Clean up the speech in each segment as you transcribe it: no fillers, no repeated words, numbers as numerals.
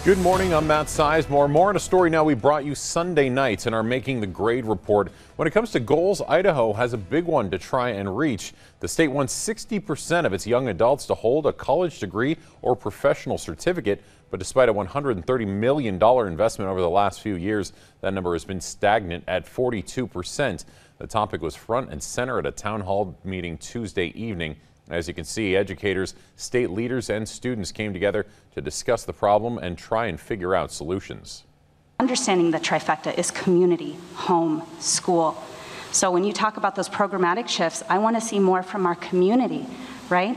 Good morning, I'm Matt Sizemore. More on a story now we brought you Sunday nights in our Making the Grade report. When it comes to goals, Idaho has a big one to try and reach. The state wants 60% of its young adults to hold a college degree or professional certificate. But despite a $130 million investment over the last few years, that number has been stagnant at 42%. The topic was front and center at a town hall meeting Tuesday evening. As you can see, educators, state leaders, and students came together to discuss the problem and try and figure out solutions. Understanding the trifecta is community, home, school. So when you talk about those programmatic shifts, I want to see more from our community, right?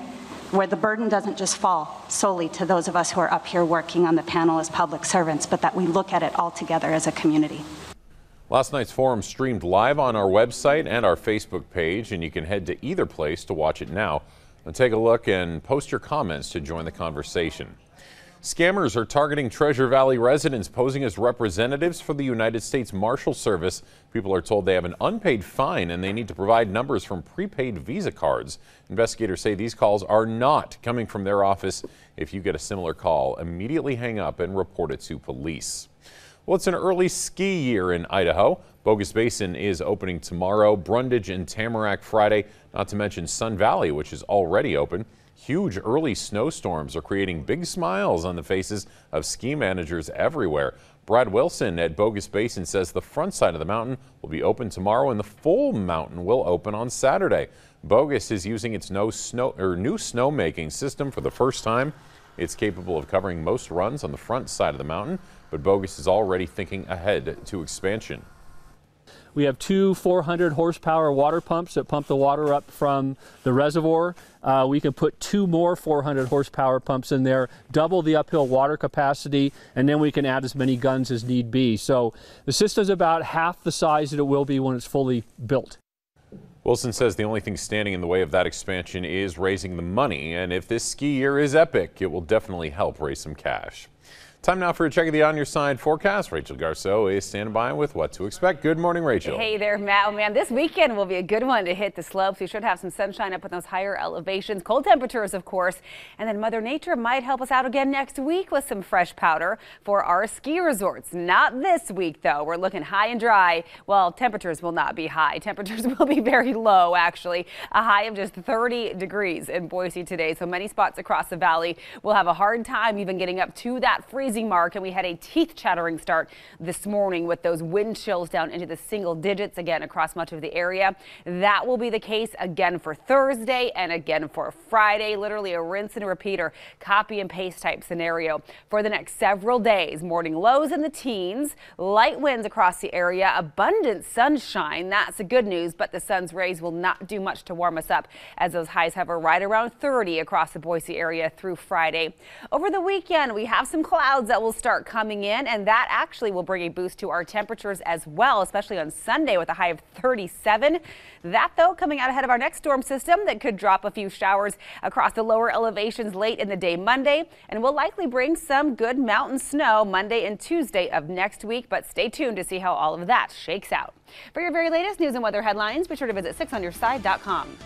Where the burden doesn't just fall solely to those of us who are up here working on the panel as public servants, but that we look at it all together as a community. Last night's forum streamed live on our website and our Facebook page, and you can head to either place to watch it now. And take a look and post your comments to join the conversation. Scammers are targeting Treasure Valley residents posing as representatives for the United States Marshal Service. People are told they have an unpaid fine and they need to provide numbers from prepaid Visa cards. Investigators say these calls are not coming from their office. If you get a similar call, immediately hang up and report it to police. Well, it's an early ski year in Idaho. Bogus Basin is opening tomorrow, Brundage and Tamarack Friday, not to mention Sun Valley, which is already open. Huge early snowstorms are creating big smiles on the faces of ski managers everywhere. Brad Wilson at Bogus Basin says the front side of the mountain will be open tomorrow and the full mountain will open on Saturday. Bogus is using its new snowmaking system for the first time. It's capable of covering most runs on the front side of the mountain, but Bogus is already thinking ahead to expansion. We have two 400 horsepower water pumps that pump the water up from the reservoir. We can put two more 400 horsepower pumps in there, double the uphill water capacity, and then we can add as many guns as need be. So the system's about half the size that it will be when it's fully built. Wilson says the only thing standing in the way of that expansion is raising the money, and if this ski year is epic, it will definitely help raise some cash. Time now for a check of the On Your Side forecast. Rachel Garceau is standing by with what to expect. Good morning, Rachel. Hey there, Matt. Oh, man, this weekend will be a good one to hit the slopes. We should have some sunshine up in those higher elevations, cold temperatures, of course, and then Mother Nature might help us out again next week with some fresh powder for our ski resorts. Not this week, though. We're looking high and dry. Well, temperatures will not be high. Temperatures will be very low, actually. A high of just 30 degrees in Boise today, so many spots across the valley will have a hard time even getting up to that freezing mark, and we had a teeth-chattering start this morning with those wind chills down into the single digits again across much of the area. That will be the case again for Thursday and again for Friday. Literally a rinse and repeat or copy and paste type scenario for the next several days. Morning lows in the teens, light winds across the area, abundant sunshine. That's the good news, but the sun's rays will not do much to warm us up as those highs hover right around 30 across the Boise area through Friday. Over the weekend, we have some clouds that will start coming in, and that actually will bring a boost to our temperatures as well, especially on Sunday with a high of 37. That, though, coming out ahead of our next storm system that could drop a few showers across the lower elevations late in the day Monday, and will likely bring some good mountain snow Monday and Tuesday of next week. But stay tuned to see how all of that shakes out. For your very latest news and weather headlines, be sure to visit 6onyourside.com.